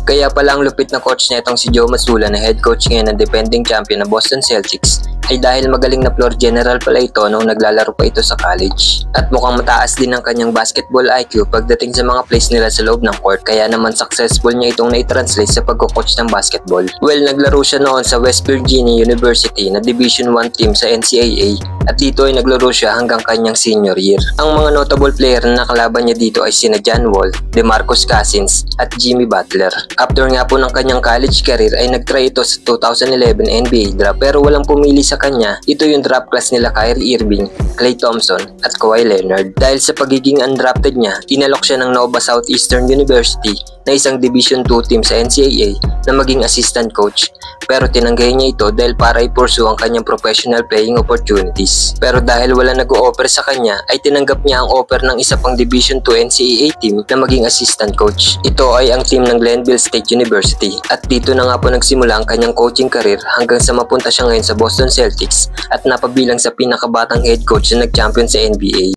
Kaya pala ang lupit na coach na itong si Joe Mazzulla na head coach ngayon ng defending champion na Boston Celtics ay dahil magaling na floor general pala ito nung naglalaro pa ito sa college. At mukhang mataas din ang kanyang basketball IQ pagdating sa mga plays nila sa loob ng court, kaya naman successful niya itong na-translate sa pagko-coach ng basketball. Well, naglaro siya noon sa West Virginia University na Division I team sa NCAA at dito ay naglaro siya hanggang kanyang senior year. Ang mga notable player na nakalaban niya dito ay sina John Wall, DeMarcus Cousins at Jimmy Butler. After nga po ng kanyang college career ay nagtry ito sa 2011 NBA draft pero walang pumili sa kanya. Ito yung draft class nila Kyrie Irving, Klay Thompson at Kawhi Leonard. Dahil sa pagiging undrafted niya, inalok siya ng Nova Southeastern University na isang Division II team sa NCAA na maging assistant coach. Pero tinanggay niya ito dahil para i-pursue ang kanyang professional playing opportunities. Pero dahil wala nag-o-offer sa kanya, ay tinanggap niya ang offer ng isa pang Division II NCAA team na maging assistant coach. Ito ay ang team ng Glenville State University. At dito na nga po nagsimula ang kanyang coaching career hanggang sa mapunta siya ngayon sa Boston Celtics at napabilang sa pinakabatang head coach na nag-champion sa NBA.